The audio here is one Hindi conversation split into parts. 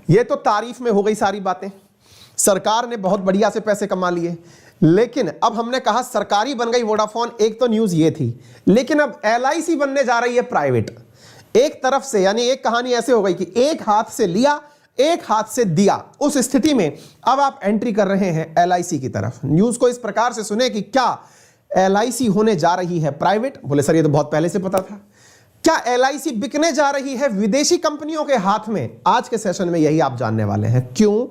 ये तो तारीफ में हो गई सारी बातें, सरकार ने बहुत बढ़िया से पैसे कमा लिए। लेकिन अब हमने कहा सरकारी बन गई वोडाफोन, एक तो न्यूज ये थी, लेकिन अब LIC बनने जा रही है प्राइवेट। एक तरफ से यानी एक कहानी ऐसे हो गई कि एक हाथ से लिया एक हाथ से दिया। उस स्थिति में अब आप एंट्री कर रहे हैं LIC की तरफ। न्यूज को इस प्रकार से सुने कि क्या LIC होने जा रही है प्राइवेट। बोले सर ये तो बहुत पहले से पता था। क्या LIC बिकने जा रही है विदेशी कंपनियों के हाथ में? आज के सेशन में यही आप जानने वाले हैं। क्यों?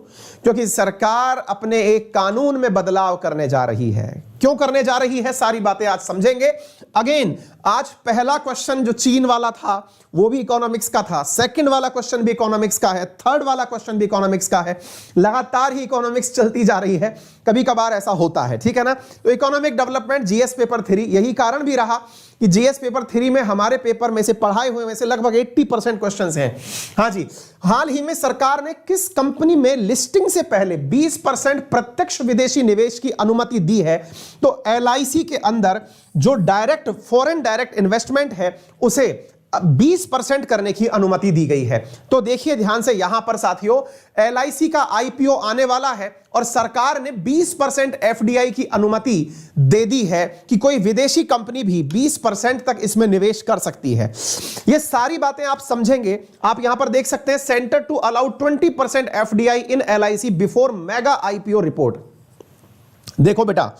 क्योंकि सरकार अपने एक कानून में बदलाव करने जा रही है। क्यों करने जा रही है, सारी बातें आज समझेंगे। अगेन, आज पहला क्वेश्चन जो चीन वाला था वो भी इकोनॉमिक्स का था, सेकंड वाला क्वेश्चन भी इकोनॉमिक्स का है, थर्ड वाला क्वेश्चन भी इकोनॉमिक्स का है। लगातार ही इकोनॉमिक्स चलती जा रही है, कभी कभार ऐसा होता है, ठीक है ना। तो इकोनॉमिक डेवलपमेंट GS पेपर 3, यही कारण भी रहा कि GS पेपर 3 में हमारे पेपर में से पढ़ाए हुए में से लगभग 80% क्वेश्चंस हैं। हाँ जी, हाल ही में सरकार ने किस कंपनी में लिस्टिंग से पहले 20% प्रत्यक्ष विदेशी निवेश की अनुमति दी है? तो LIC के अंदर जो डायरेक्ट फॉरेन डायरेक्ट इन्वेस्टमेंट है उसे 20% करने की अनुमति दी गई है। तो देखिए ध्यान से, यहां पर साथियों LIC का IPO आने वाला है और सरकार ने 20% FDI की अनुमति दे दी है कि कोई विदेशी कंपनी भी 20% तक इसमें निवेश कर सकती है। ये सारी बातें आप समझेंगे। आप यहां पर देख सकते हैं, सेंटर टू अलाउ 20% FDI इन LIC before mega IPO report. देखो बेटा,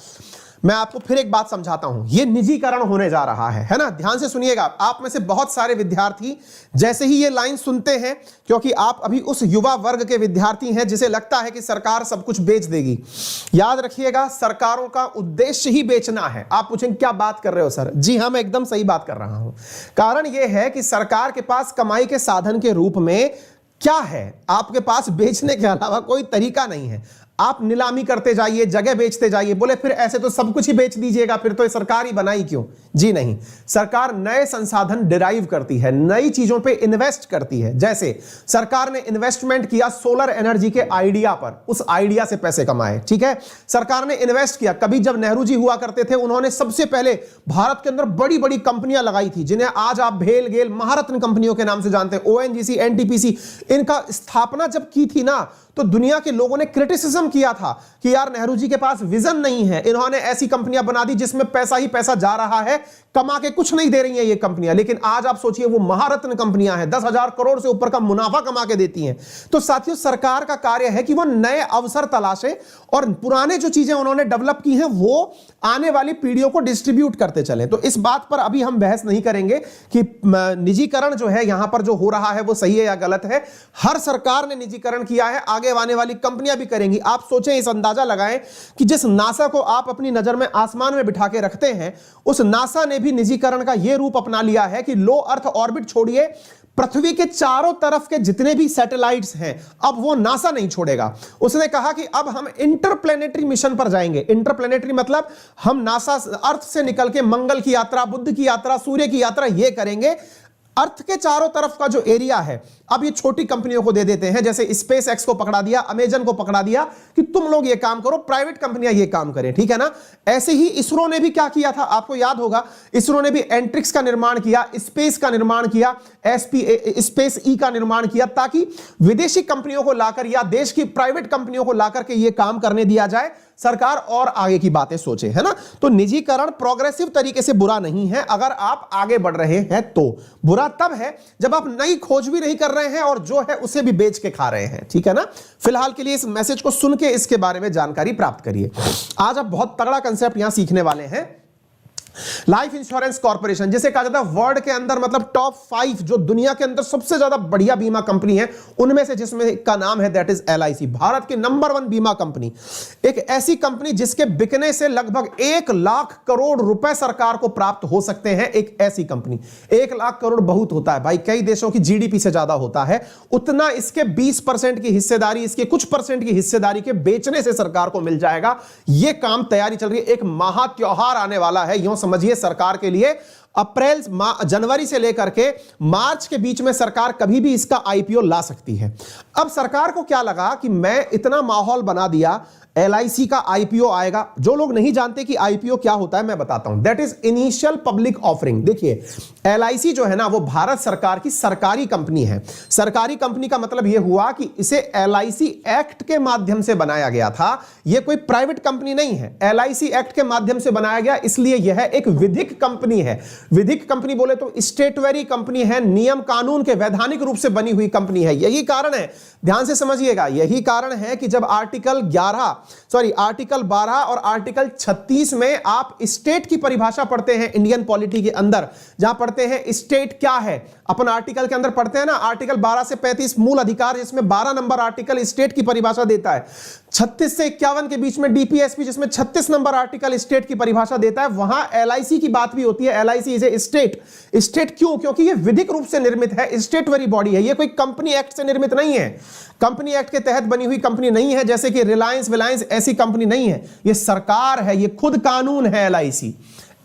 मैं आपको फिर एक बात समझाता हूं, यह निजीकरण होने जा रहा है ना। ध्यान से सुनिएगा। आप में से बहुत सारे विद्यार्थी जैसे ही ये लाइन सुनते हैं, क्योंकि आप अभी उस युवा वर्ग के विद्यार्थी हैं जिसे लगता है कि सरकार सब कुछ बेच देगी। याद रखिएगा, सरकारों का उद्देश्य ही बेचना है। आप पूछेंगे क्या बात कर रहे हो सर? जी हां, मैं एकदम सही बात कर रहा हूं। कारण यह है कि सरकार के पास कमाई के साधन के रूप में क्या है? आपके पास बेचने के अलावा कोई तरीका नहीं है। आप नीलामी करते जाइए, जगह बेचते जाइए। बोले फिर ऐसे तो सब कुछ ही बेच दीजिएगा, फिर तो ये सरकार ही बनाई क्यों? जी नहीं, सरकार नए संसाधन डिराइव करती है, नई चीजों पे इन्वेस्ट करती है। जैसे सरकार ने इन्वेस्टमेंट किया सोलर एनर्जी के आइडिया पर, उस आइडिया से पैसे कमाए, ठीक है। सरकार ने इन्वेस्ट किया, कभी जब नेहरू जी हुआ करते थे उन्होंने सबसे पहले भारत के अंदर बड़ी बड़ी कंपनियां लगाई थी, जिन्हें आज आप भेल गेल महारत्न कंपनियों के नाम से जानते हैं। ONGC, NTPC, इनका स्थापना जब की थी ना, तो दुनिया के लोगों ने क्रिटिसिज्म किया था कि यार नेहरू जी के पास विजन नहीं है, इन्होंने ऐसी कंपनियां बना दी जिसमें पैसा ही पैसा जा रहा है, कमा के कुछ नहीं दे रही हैं ये कंपनियां। लेकिन आज आप सोचिए, वो महारत्न कंपनियां हैं, 10,000 करोड़ से ऊपर का मुनाफा कमा के देती हैं। तो साथियों, सरकार का कार्य है कि वो नए अवसर तलाशे और पुराने जो चीजें उन्होंने डेवलप की हैं वो आने वाली पीढ़ियों को डिस्ट्रीब्यूट करते चले। तो इस बात पर अभी हम बहस नहीं करेंगे कि निजीकरण जो है यहां पर जो हो रहा है वो सही है या गलत है। हर सरकार ने निजीकरण किया है, आगे आने वाली कंपनियां भी करेंगी। आप सोचें, इस अंदाजा लगाएं कि जिस नासा को आप अपनी नजर में आसमान में बिठा के रखते हैं, उस नासा ने भी निजीकरण का यह रूप अपना लिया है कि लो अर्थ ऑर्बिट छोड़िए, पृथ्वी के चारों तरफ के जितने भी सैटेलाइट्स हैं अब वो नासा नहीं छोड़ेगा। उसने कहा कि अब हम इंटरप्लेनेटरी मिशन पर जाएंगे। इंटरप्लेनेटरी मतलब हम नासा अर्थ से निकल के मंगल की यात्रा, बुध की यात्रा, सूर्य की यात्रा ये करेंगे। अर्थ के चारों तरफ का जो एरिया है अब ये छोटी कंपनियों को दे देते हैं। जैसे स्पेस एक्स को पकड़ा दिया, अमेजन को पकड़ा दिया कि तुम लोग ये काम करो, प्राइवेट कंपनियां ये काम करें, ठीक है ना। ऐसे ही इसरो ने भी क्या किया था, आपको याद होगा, इसरो ने भी एंट्रिक्स का निर्माण किया, स्पेस का निर्माण किया, स्पेस ई का निर्माण किया, ताकि विदेशी कंपनियों को लाकर या देश की प्राइवेट कंपनियों को लाकर के ये काम करने दिया जाए। सरकार और आगे की बातें सोचे, है ना। तो निजीकरण प्रोग्रेसिव तरीके से बुरा नहीं है अगर आप आगे बढ़ रहे हैं तो। बुरा तब है जब आप नई खोज भी नहीं कर रहे हैं और जो है उसे भी बेच के खा रहे हैं, ठीक है ना। फिलहाल के लिए इस मैसेज को सुन के इसके बारे में जानकारी प्राप्त करिए। आज आप बहुत तगड़ा कंसेप्ट यहां सीखने वाले हैं। लाइफ इंश्योरेंस कॉर्पोरेशन, जिसे कहा जाता है वर्ल्ड के अंदर मतलब टॉप 5 जो दुनिया के अंदर सबसे ज्यादा बढ़िया बीमा कंपनी है, उनमें से जिसमें का नाम है दैट इज LIC, भारत की नंबर 1 बीमा कंपनी। एक ऐसी कंपनी जिसके बिकने से लगभग 1 लाख करोड़ रुपए सरकार को प्राप्त हो सकते हैं। एक ऐसी कंपनी, 1 लाख करोड़ बहुत होता है भाई, कई देशों की GDP से ज्यादा होता है। उतना इसके 20% की हिस्सेदारी, इसके कुछ परसेंट की हिस्सेदारी के बेचने से सरकार को मिल जाएगा। यह काम तैयारी चल रही है। एक महा त्योहार आने वाला है, यूं समझिए सरकार के लिए। अप्रैल जनवरी से लेकर के मार्च के बीच में सरकार कभी भी इसका IPO ला सकती है। अब सरकार को क्या लगा कि मैं इतना माहौल बना दिया, LIC का IPO आएगा। जो लोग नहीं जानते कि IPO क्या होता है मैं बताता हूं, that is initial public offering. देखिए LIC जो है ना वो भारत सरकार की सरकारी कंपनी है। सरकारी कंपनी का मतलब यह हुआ कि इसे LIC एक्ट के माध्यम से बनाया गया था, यह कोई प्राइवेट कंपनी नहीं है। LIC एक्ट के माध्यम से बनाया गया, इसलिए यह एक विधिक कंपनी है। विधिक कंपनी बोले तो स्टेटवरी कंपनी है, नियम कानून के वैधानिक रूप से बनी हुई कंपनी है। यही कारण है, ध्यान से समझिएगा, यही कारण है कि जब आर्टिकल 12 और आर्टिकल 36 में आप स्टेट की परिभाषा पढ़ते हैं इंडियन पॉलिटी के अंदर, जहां पढ़ते हैं स्टेट क्या है, अपन आर्टिकल के अंदर पढ़ते हैं ना, आर्टिकल 12 से 35 मूल अधिकार, जिसमें 12 नंबर आर्टिकल स्टेट की परिभाषा देता है। 36 से 51 के बीच में DPSP, जिसमें 36 नंबर आर्टिकल स्टेट की परिभाषा देता है, वहां LIC की बात भी होती है। LIC is a state. State क्यों? क्योंकि यह विधिक रूप से निर्मित है, स्टेटवरी बॉडी है, यह कोई कंपनी एक्ट से निर्मित नहीं है, कंपनी एक्ट के तहत बनी हुई कंपनी नहीं है, जैसे कि रिलायंस ऐसी कंपनी नहीं है। यह सरकार है, यह खुद कानून है LIC।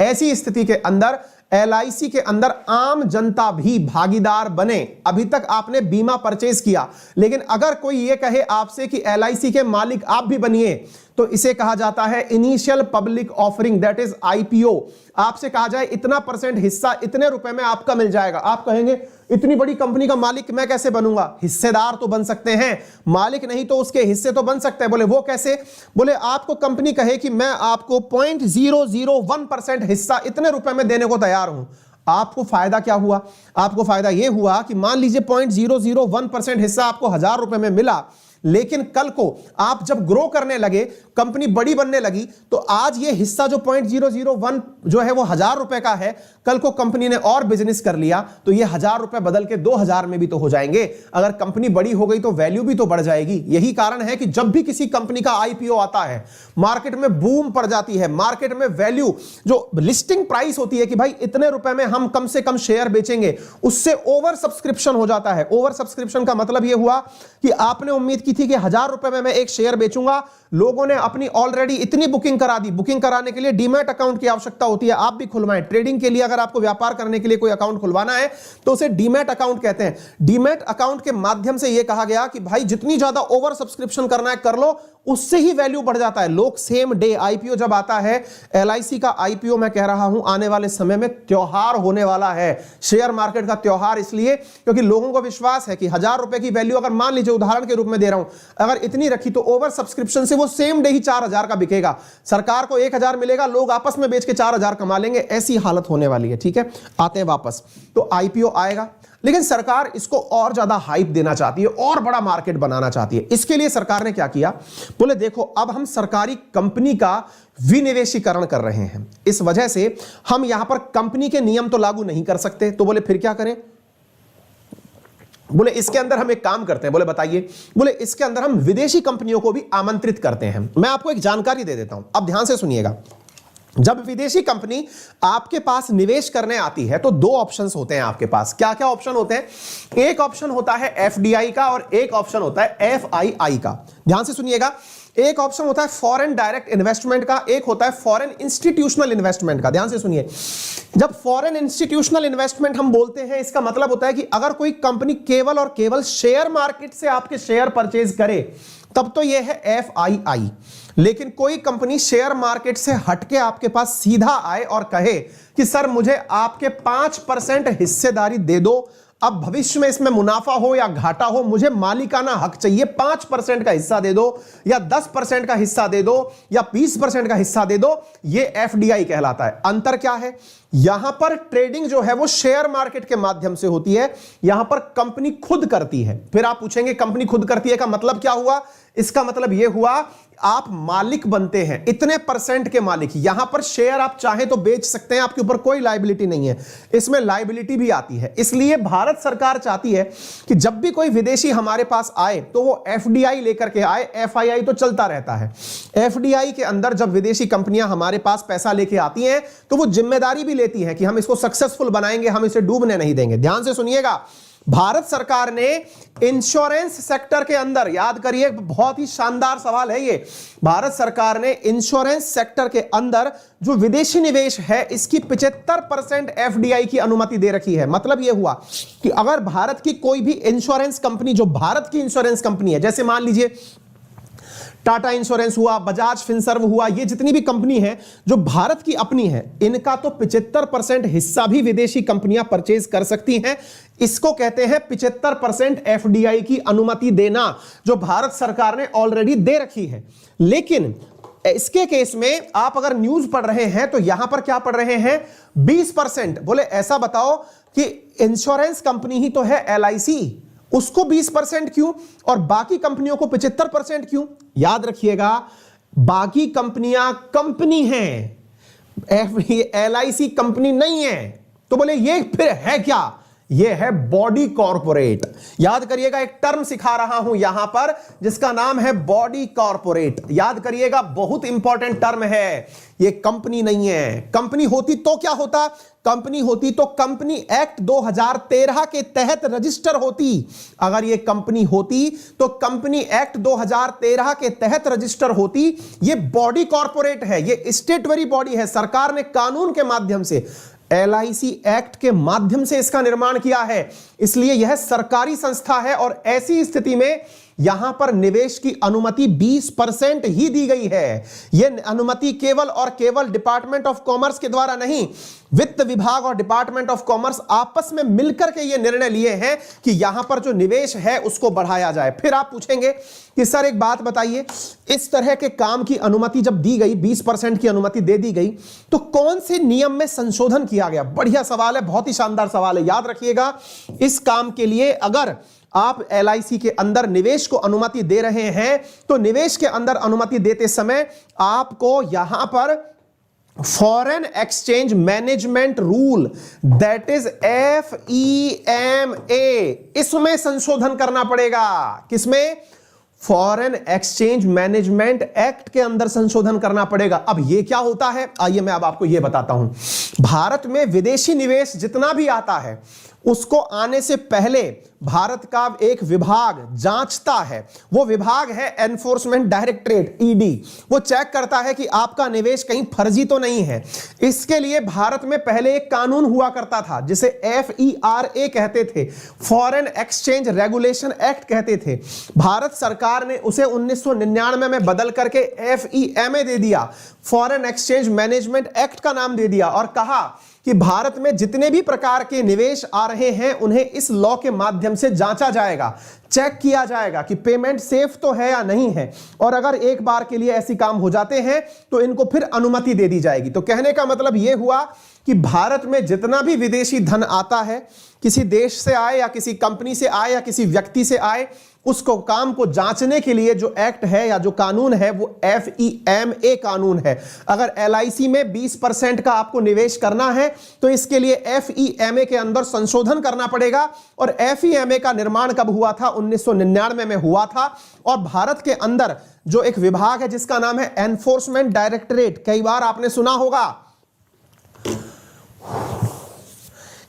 ऐसी स्थिति के अंदर LIC के अंदर आम जनता भी भागीदार बने। अभी तक आपने बीमा परचेज किया, लेकिन अगर कोई यह कहे आपसे कि LIC के मालिक आप भी बनिए, तो इसे कहा जाता है initial public offering, that is IPO। आपसे कहा जाए इतना % हिस्सा इतने रुपए में आपका मिल जाएगा, आप कहेंगे इतनी बड़ी कंपनी का मालिक मैं कैसे बनूंगा? हिस्सेदार तो बन सकते हैं, मालिक नहीं तो उसके हिस्से तो बन सकते हैं। बोले वो कैसे? बोले आपको कंपनी कहे कि मैं आपको 0.001% हिस्सा इतने रुपए में देने को तैयार हूं। आपको फायदा क्या हुआ? आपको फायदा यह हुआ कि मान लीजिए 0.001% हिस्सा आपको 1000 रुपए में मिला, लेकिन कल को आप जब ग्रो करने लगे, कंपनी बड़ी बनने लगी, तो आज ये हिस्सा जो 0.001 जो है वो 1000 रुपए का है, कल को कंपनी ने और बिजनेस कर लिया तो ये 1000 रुपए बदल के 2000 में भी तो हो जाएंगे। अगर कंपनी बड़ी हो गई तो वैल्यू भी तो बढ़ जाएगी। यही कारण है कि जब भी किसी कंपनी का IPO आता है, मार्केट में बूम पड़ जाती है, मार्केट में वैल्यू जो लिस्टिंग प्राइस होती है कि भाई इतने रुपए में हम कम से कम शेयर बेचेंगे, उससे ओवर सब्सक्रिप्शन हो जाता है। ओवर सब्सक्रिप्शन का मतलब यह हुआ कि आपने उम्मीद की थी कि 1000 रुपए में मैं एक शेयर बेचूंगा, लोगों ने अपनी ऑलरेडी इतनी बुकिंग करा दी। बुकिंग कराने के लिए डीमैट अकाउंट की आवश्यकता होती है, आप भी खुलवाएं। ट्रेडिंग के लिए अगर आपको व्यापार करने के लिए कोई अकाउंट खुलवाना है तो उसे डीमैट अकाउंट कहते हैं। डीमैट अकाउंट के माध्यम से यह कहा गया कि भाई जितनी ज्यादा ओवर सब्सक्रिप्शन करना है कर लो, उससे ही वैल्यू बढ़ जाता है। लोग सेम डे IPO जब आता है, LIC का IPO मैं कह रहा हूं आने वाले समय में त्योहार होने वाला है, शेयर मार्केट का त्योहार, इसलिए क्योंकि लोगों को विश्वास है कि 1000 रुपए की वैल्यू अगर मान लीजिए उदाहरण के रूप में दे रहा हूं, अगर इतनी रखी तो ओवर सब्सक्रिप्शन से वो सेम डे ही 4000 का बिकेगा। सरकार को 1000 मिलेगा, लोग आपस में बेच के 4000 कमा लेंगे। ऐसी हालत होने वाली है। ठीक है, आते हैं वापस। तो IPO आएगा, लेकिन सरकार इसको और ज्यादा हाइप देना चाहती है और बड़ा मार्केट बनाना चाहती है। इसके लिए सरकार ने क्या किया? बोले देखो अब हम सरकारी कंपनी का विनिवेशीकरण कर रहे हैं, इस वजह से हम यहां पर कंपनी के नियम तो लागू नहीं कर सकते। तो बोले फिर क्या करें? बोले इसके अंदर हम एक काम करते हैं। बोले बताइए? बोले इसके अंदर हम विदेशी कंपनियों को भी आमंत्रित करते हैं। मैं आपको एक जानकारी दे देता हूं, अब ध्यान से सुनिएगा। जब विदेशी कंपनी आपके पास निवेश करने आती है तो दो ऑप्शंस होते हैं आपके पास। क्या क्या ऑप्शन होते हैं? एक ऑप्शन होता है FDI का और एक ऑप्शन होता है FII का। ध्यान से सुनिएगा, एक ऑप्शन होता है फॉरेन डायरेक्ट इन्वेस्टमेंट का, एक होता है फॉरेन इंस्टीट्यूशनल इन्वेस्टमेंट का। ध्यान से सुनिए, जब फॉरेन इंस्टीट्यूशनल इन्वेस्टमेंट हम बोलते हैं, इसका मतलब होता है कि अगर कोई कंपनी केवल और केवल शेयर मार्केट से आपके शेयर परचेज करे तब तो यह है FII। लेकिन कोई कंपनी शेयर मार्केट से हटके आपके पास सीधा आए और कहे कि सर मुझे आपके 5% हिस्सेदारी दे दो, अब भविष्य में इसमें मुनाफा हो या घाटा हो मुझे मालिकाना हक चाहिए, 5% का हिस्सा दे दो या 10% का हिस्सा दे दो या 20% का हिस्सा दे दो, ये FDI कहलाता है। अंतर क्या है? यहां पर ट्रेडिंग जो है वो शेयर मार्केट के माध्यम से होती है, यहां पर कंपनी खुद करती है। फिर आप पूछेंगे कंपनी खुद करती है का मतलब क्या हुआ? इसका मतलब यह हुआ आप मालिक बनते हैं, इतने % के मालिक। यहां पर शेयर आप चाहें तो बेच सकते हैं, आपके ऊपर कोई लायबिलिटी नहीं है, इसमें लायबिलिटी भी आती है। इसलिए भारत सरकार चाहती है कि जब भी कोई विदेशी हमारे पास आए तो वो FDI लेकर के आए। FII तो चलता रहता है। FDI के अंदर जब विदेशी कंपनियां हमारे पास पैसा लेके आती हैं तो वो जिम्मेदारी भी लेती हैं कि हम इसको सक्सेसफुल बनाएंगे, हम इसे डूबने नहीं देंगे। ध्यान से सुनिएगा, भारत सरकार ने इंश्योरेंस सेक्टर के अंदर, याद करिए बहुत ही शानदार सवाल है ये, भारत सरकार ने इंश्योरेंस सेक्टर के अंदर जो विदेशी निवेश है इसकी 75% FDI की अनुमति दे रखी है। मतलब यह हुआ कि अगर भारत की कोई भी इंश्योरेंस कंपनी, जो भारत की इंश्योरेंस कंपनी है, जैसे मान लीजिए टाटा इंश्योरेंस हुआ, बजाज फिनसर्व हुआ, ये जितनी भी कंपनी है जो भारत की अपनी है, इनका तो 75% हिस्सा भी विदेशी कंपनियां परचेज कर सकती हैं। इसको कहते हैं 75% एफडीआई की अनुमति देना, जो भारत सरकार ने ऑलरेडी दे रखी है। लेकिन इसके केस में आप अगर न्यूज पढ़ रहे हैं तो यहां पर क्या पढ़ रहे हैं, 20%। बोले ऐसा बताओ कि इंश्योरेंस कंपनी ही तो है एलआईसी, उसको 20% क्यों और बाकी कंपनियों को 75% क्यों? याद रखिएगा, बाकी कंपनियां कंपनी हैं, एलआईसी कंपनी नहीं है। तो बोले ये फिर है क्या? ये है बॉडी कॉर्पोरेट। याद करिएगा, एक टर्म सिखा रहा हूं यहां पर जिसका नाम है बॉडी कॉर्पोरेट। याद करिएगा, बहुत इंपॉर्टेंट टर्म है। ये कंपनी नहीं है। कंपनी होती तो क्या होता? कंपनी होती तो कंपनी एक्ट 2013 के तहत रजिस्टर होती। अगर ये कंपनी होती तो कंपनी एक्ट 2013 के तहत रजिस्टर होती। ये बॉडी कॉर्पोरेट है, ये स्टेटरी बॉडी है। सरकार ने कानून के माध्यम से, एलआईसी एक्ट के माध्यम से इसका निर्माण किया है, इसलिए यह सरकारी संस्था है। और ऐसी स्थिति में यहां पर निवेश की अनुमति 20% ही दी गई है। यह अनुमति केवल और केवल डिपार्टमेंट ऑफ कॉमर्स के द्वारा नहीं, वित्त विभाग और डिपार्टमेंट ऑफ कॉमर्स आपस में मिलकर के यह निर्णय लिए हैं कि यहां पर जो निवेश है उसको बढ़ाया जाए। फिर आप पूछेंगे कि सर एक बात बताइए, इस तरह के काम की अनुमति जब दी गई, 20% की अनुमति दे दी गई, तो कौन से नियम में संशोधन किया गया? बढ़िया सवाल है, बहुत ही शानदार सवाल है। याद रखिएगा, इस काम के लिए अगर आप एलआईसी के अंदर निवेश को अनुमति दे रहे हैं तो निवेश के अंदर अनुमति देते समय आपको यहां पर foreign exchange management rule, that is FEMA, इसमें संशोधन करना पड़ेगा। किसमें? फॉरेन एक्सचेंज मैनेजमेंट एक्ट के अंदर संशोधन करना पड़ेगा। अब यह क्या होता है, आइए मैं अब आपको यह बताता हूं। भारत में विदेशी निवेश जितना भी आता है उसको आने से पहले भारत का एक विभाग जांचता है। वो विभाग है एनफोर्समेंट डायरेक्टरेट, ईडी। वो चेक करता है कि आपका निवेश कहीं फर्जी तो नहीं है। इसके लिए भारत में पहले एक कानून हुआ करता था जिसे FERA कहते थे, फॉरेन एक्सचेंज रेगुलेशन एक्ट कहते थे। भारत सरकार ने उसे 1999 में बदल करके FEMA दे दिया, फॉरेन एक्सचेंज मैनेजमेंट एक्ट का नाम दे दिया, और कहा कि भारत में जितने भी प्रकार के निवेश आ रहे हैं उन्हें इस लॉ के माध्यम से जांचा जाएगा, चेक किया जाएगा कि पेमेंट सेफ तो है या नहीं है, और अगर एक बार के लिए ऐसी काम हो जाते हैं तो इनको फिर अनुमति दे दी जाएगी। तो कहने का मतलब यह हुआ कि भारत में जितना भी विदेशी धन आता है, किसी देश से आए या किसी कंपनी से आए या किसी व्यक्ति से आए, उसको काम को जांचने के लिए जो एक्ट है या जो कानून है वो FEMA कानून है। अगर LIC में 20% का आपको निवेश करना है तो इसके लिए FEMA के अंदर संशोधन करना पड़ेगा। और FEMA का निर्माण कब हुआ था? 1999 में हुआ था। और भारत के अंदर जो एक विभाग है जिसका नाम है एनफोर्समेंट डायरेक्टरेट, कई बार आपने सुना होगा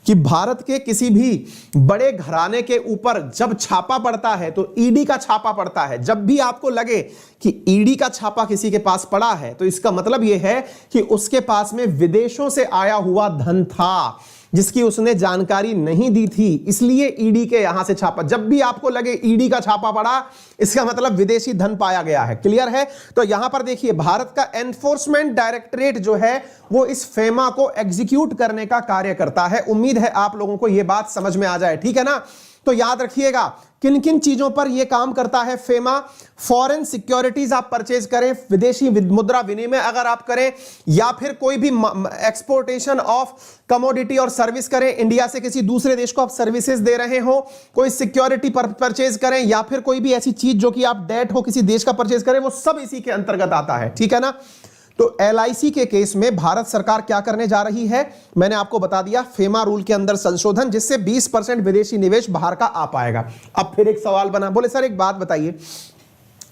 कि भारत के किसी भी बड़े घराने के ऊपर जब छापा पड़ता है तो ईडी का छापा पड़ता है। जब भी आपको लगे कि ईडी का छापा किसी के पास पड़ा है तो इसका मतलब यह है कि उसके पास में विदेशों से आया हुआ धन था जिसकी उसने जानकारी नहीं दी थी, इसलिए ईडी के यहां से छापा। जब भी आपको लगे ईडी का छापा पड़ा, इसका मतलब विदेशी धन पाया गया है। क्लियर है? तो यहां पर देखिए, भारत का एनफोर्समेंट डायरेक्टरेट जो है वो इस फेमा को एग्जीक्यूट करने का कार्य करता है। उम्मीद है आप लोगों को यह बात समझ में आ जाए, ठीक है ना? तो याद रखिएगा किन किन चीजों पर यह काम करता है फेमा। फॉरेन सिक्योरिटीज आप परचेज करें, विदेशी मुद्रा विनिमय अगर आप करें, या फिर कोई भी एक्सपोर्टेशन ऑफ कमोडिटी और सर्विस करें, इंडिया से किसी दूसरे देश को आप सर्विसेज दे रहे हो, कोई सिक्योरिटी परचेज करें, या फिर कोई भी ऐसी चीज जो कि आप डेट हो किसी देश का परचेज करें, वो सब इसी के अंतर्गत आता है, ठीक है ना? तो LIC के केस में भारत सरकार क्या करने जा रही है, मैंने आपको बता दिया, फेमा रूल के अंदर संशोधन जिससे 20% विदेशी निवेश बाहर का आ पाएगा। अब फिर एक सवाल बना, बोले सर एक बात बताइए,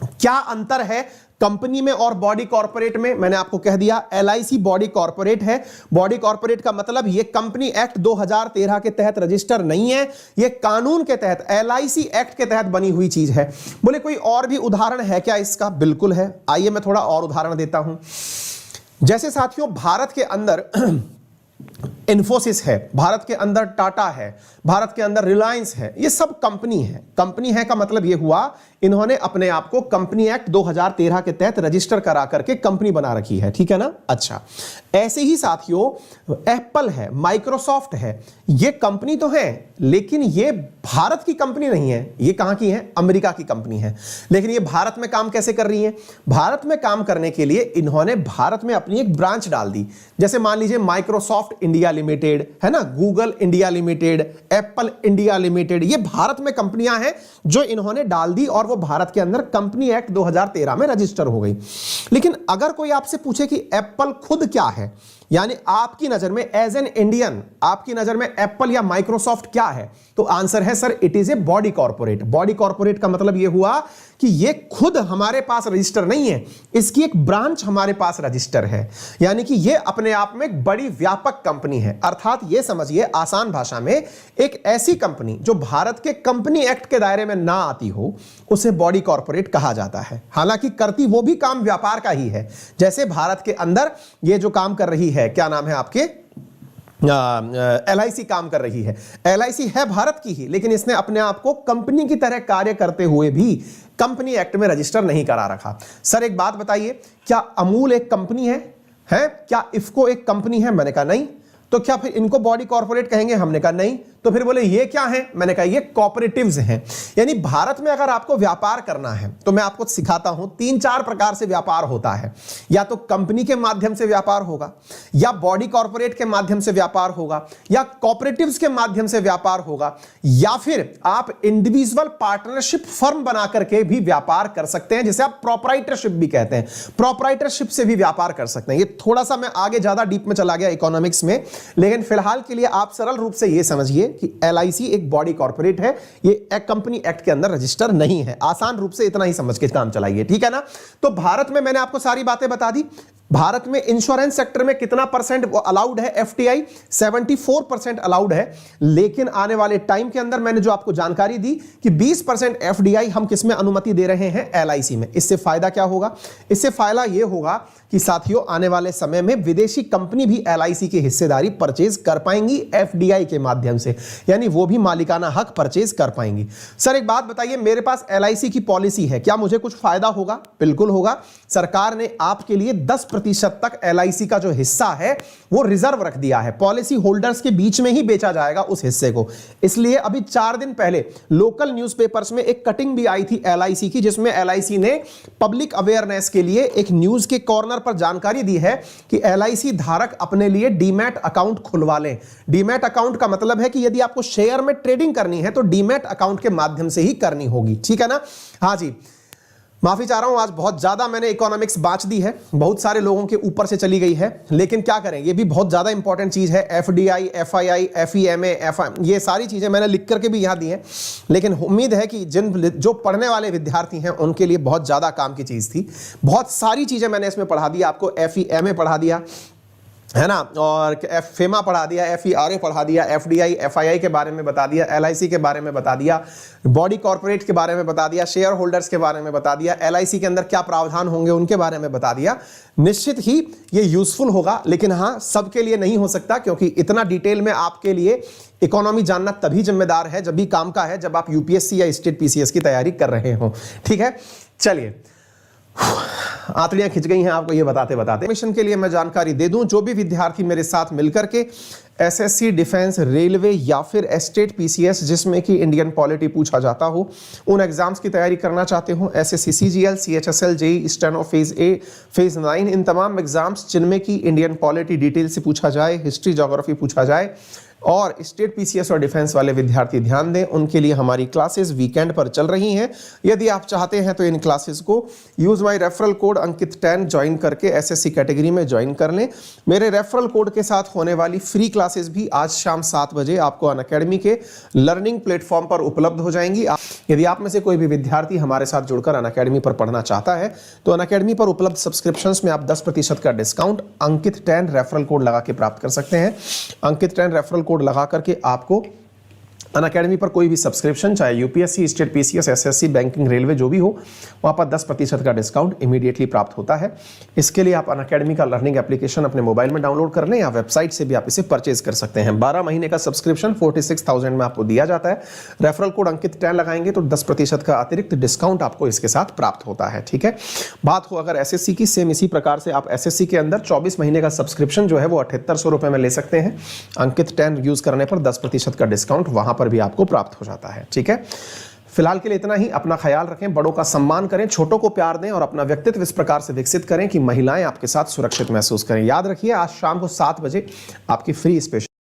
क्या अंतर है कंपनी में और बॉडी कॉर्पोरेट में? मैंने आपको कह दिया LIC बॉडी कॉर्पोरेट है। बॉडी कॉर्पोरेट का मतलब ये कंपनी एक्ट 2013 के तहत रजिस्टर नहीं है, ये कानून के तहत LIC एक्ट के तहत बनी हुई चीज है। बोले कोई और भी उदाहरण है क्या इसका? बिल्कुल है, आइए मैं थोड़ा और उदाहरण देता हूं। जैसे साथियों, भारत के अंदर इन्फोसिस है, भारत के अंदर टाटा है, भारत के अंदर रिलायंस है, ये सब कंपनी है। कंपनी है का मतलब ये हुआ इन्होंने अपने आप को कंपनी एक्ट 2013 के तहत रजिस्टर करा करके कंपनी बना रखी है, ठीक है ना। अच्छा, ऐसे ही साथियों एप्पल है, माइक्रोसॉफ्ट है, ये कंपनी तो है लेकिन ये भारत की कंपनी नहीं है, ये कहां की है, अमेरिका की कंपनी है। लेकिन ये भारत में काम कैसे कर रही है, भारत में काम करने के लिए इन्होंने भारत में अपनी एक ब्रांच डाल दी। जैसे मान लीजिए माइक्रोसॉफ्ट इंडिया लिमिटेड है ना, Google India limited, Apple India limited, ये भारत में कंपनियां हैं जो इन्होंने डाल दी और वो भारत के अंदर कंपनी एक्ट 2013 में रजिस्टर हो गई। लेकिन अगर कोई आपसे पूछे कि एप्पल खुद क्या है, यानी आपकी नजर में एज एन इंडियन आपकी नजर में एप्पल या माइक्रोसॉफ्ट क्या है, तो आंसर है sir it is a body corporate. Body corporate का मतलब यह हुआ कि ये खुद हमारे पास रजिस्टर नहीं है, इसकी एक ब्रांच हमारे पास रजिस्टर है, यानी कि ये अपने आप में एक बड़ी व्यापक कंपनी है। अर्थात ये समझिए आसान भाषा में एक ऐसी कंपनी जो भारत के कंपनी एक्ट के दायरे में ना आती हो उसे बॉडी कॉर्पोरेट कहा जाता है। हालांकि करती वो भी काम व्यापार का ही है, जैसे भारत के अंदर ये जो काम कर रही है, क्या नाम है आपके, LIC काम कर रही है। LIC है भारत की ही, लेकिन इसने अपने आप को कंपनी की तरह कार्य करते हुए भी कंपनी एक्ट में रजिस्टर नहीं करा रखा। सर एक बात बताइए, क्या अमूल एक कंपनी है? क्या इफ्को एक कंपनी है? मैंने कहा नहीं। तो क्या फिर इनको बॉडी कॉर्पोरेट कहेंगे? हमने कहा नहीं। तो फिर बोले ये क्या है? मैंने कहा ये कॉपरेटिव्स हैं। यानी भारत में अगर आपको व्यापार करना है तो मैं आपको सिखाता हूं 3-4 प्रकार से व्यापार होता है। या तो कंपनी के माध्यम से व्यापार होगा, या बॉडी कॉर्पोरेट के माध्यम से व्यापार होगा, या कॉपरेटिव्स के माध्यम से व्यापार होगा, या फिर आप इंडिविजुअल पार्टनरशिप फर्म बना करके भी व्यापार कर सकते हैं, जिसे आप प्रोप्राइटरशिप भी कहते हैं। प्रोप्राइटरशिप से भी व्यापार कर सकते हैं। ये थोड़ा सा मैं आगे ज्यादा डीप में चला गया इकोनॉमिक्स में, लेकिन फिलहाल के लिए आप सरल रूप से यह समझिए कि LIC एक बॉडी कॉर्पोरेट है, ये एक कंपनी एक्ट के अंदर रजिस्टर नहीं है। आसान रूप से इतना ही समझ के काम चलाइए, ठीक है ना। तो भारत में मैंने आपको सारी बातें बता दी। भारत में इंश्योरेंस सेक्टर में कितना परसेंट वो अलाउड है? FDI 74% अलाउड है। लेकिन आने वाले टाइम के अंदर मैंने जो आपको जानकारी दी कि 20% FDI हम किस में अनुमति दे रहे हैं? LIC में। इससे फायदा क्या होगा? इससे फायदा यह होगा कि साथियों आने वाले समय में विदेशी कंपनी भी LIC की हिस्सेदारी परचेज कर पाएंगी FDI के माध्यम से, यानी वो भी मालिकाना हक परचेज कर पाएंगी। सर एक बात बताइए, मेरे पास LIC की पॉलिसी है, क्या मुझे कुछ फायदा होगा? बिल्कुल होगा। सरकार ने आपके लिए 10% तक LIC का जो हिस्सा है वो रिजर्व रख दिया है। पॉलिसी होल्डर्स के बीच में ही बेचा जाएगा उस हिस्से को। इसलिए अभी 4 दिन पहले लोकल न्यूज़पेपर्स में एक कटिंग भी आई थी LIC की, जिसमें LIC ने पब्लिक अवेयरनेस के लिए एक न्यूज के कॉर्नर पर जानकारी दी है कि LIC धारक अपने लिए डीमैट अकाउंट खुलवा लें। डीमैट अकाउंट का मतलब है कि यदि आपको शेयर में ट्रेडिंग करनी है तो डीमैट अकाउंट के माध्यम से ही करनी होगी, ठीक है ना। हाँ जी, माफी चाह रहा हूं, आज बहुत ज्यादा मैंने इकोनॉमिक्स बांच दी है, बहुत सारे लोगों के ऊपर से चली गई है, लेकिन क्या करें, ये भी बहुत ज्यादा इंपॉर्टेंट चीज है। FDI, FII, FEMA, ये सारी चीजें मैंने लिख करके भी यहां दी हैं, लेकिन उम्मीद है कि जो पढ़ने वाले विद्यार्थी हैं उनके लिए बहुत ज्यादा काम की चीज थी। बहुत सारी चीजें मैंने इसमें पढ़ा दी आपको। FEMA पढ़ा दिया है ना, और FEMA पढ़ा दिया, FERA पढ़ा दिया, FDI, FII के बारे में बता दिया, LIC के बारे में बता दिया, बॉडी कॉर्पोरेट के बारे में बता दिया, शेयर होल्डर्स के बारे में बता दिया, LIC के अंदर क्या प्रावधान होंगे उनके बारे में बता दिया। निश्चित ही ये यूजफुल होगा, लेकिन हाँ सबके लिए नहीं हो सकता, क्योंकि इतना डिटेल में आपके लिए इकोनॉमी जानना तभी जिम्मेदार है, जब भी काम का है, जब आप UPSC या स्टेट PCS की तैयारी कर रहे हो, ठीक है। चलिए, आंतड़ियां खिंच गई हैं आपको ये बताते बताते। मिशन के लिए मैं जानकारी दे दूं, जो भी विद्यार्थी मेरे साथ मिलकर के SSC, डिफेंस, रेलवे या फिर स्टेट PCS जिसमें कि इंडियन पॉलिटी पूछा जाता हो, उन एग्जाम्स की तैयारी करना चाहते हो, SSC CGL, CHSL, JEE, steno phase A, phase 9, इन तमाम एग्जाम्स जिनमें कि इंडियन पॉलिटी डिटेल से पूछा जाए, हिस्ट्री, ज्योग्राफी पूछा जाए, और स्टेट PCS और डिफेंस वाले विद्यार्थी ध्यान दें, उनके लिए हमारी क्लासेस वीकेंड पर चल रही हैं। यदि आप चाहते हैं तो इन क्लासेस को use my referral code Ankit 10 join करके SSC कैटेगरी में ज्वाइन कर लें। मेरे रेफरल कोड के साथ होने वाली फ्री क्लासेस भी आज शाम 7 बजे आपको अनअकैडमी के लर्निंग प्लेटफॉर्म पर उपलब्ध हो जाएंगी। यदि आप में से कोई भी विद्यार्थी हमारे साथ जुड़कर अनअकैडमी पर पढ़ना चाहता है तो अनअकैडमी पर उपलब्ध सब्सक्रिप्शंस में आप 10% का डिस्काउंट अंकित 10 रेफरल कोड लगा के प्राप्त कर सकते हैं। अंकित 10 रेफरल कोड लगा करके आपको अनअकैडमी पर कोई भी सब्सक्रिप्शन, चाहे UPSC, state, PCS, SSC, banking, railway, जो भी हो, वहाँ पर 10% का डिस्काउंट इमीडिएटली प्राप्त होता है। इसके लिए आप अनअकैडमी का लर्निंग एप्लीकेशन अपने मोबाइल में डाउनलोड कर लें या वेबसाइट से भी आप इसे परचेज कर सकते हैं। 12 महीने का सब्सक्रिप्शन 46,000 में आपको दिया जाता है। रेफरल कोड अंकित 10 लगाएंगे तो 10% का अतिरिक्त डिस्काउंट आपको इसके साथ प्राप्त होता है। ठीक है, बात हो अगर एसएससी की, सेम इसी प्रकार से आप एसएससी के अंदर 24 महीने का सब्सक्रिप्शन जो है वो 7800 रुपए में ले सकते हैं। अंकित 10 यूज करने पर 10% का डिस्काउंट वहां पर भी आपको प्राप्त हो जाता है। ठीक है, फिलहाल के लिए इतना ही। अपना ख्याल रखें, बड़ों का सम्मान करें, छोटों को प्यार दें और अपना व्यक्तित्व इस प्रकार से विकसित करें कि महिलाएं आपके साथ सुरक्षित महसूस करें। याद रखिए, आज शाम को 7 बजे आपकी फ्री स्पेशल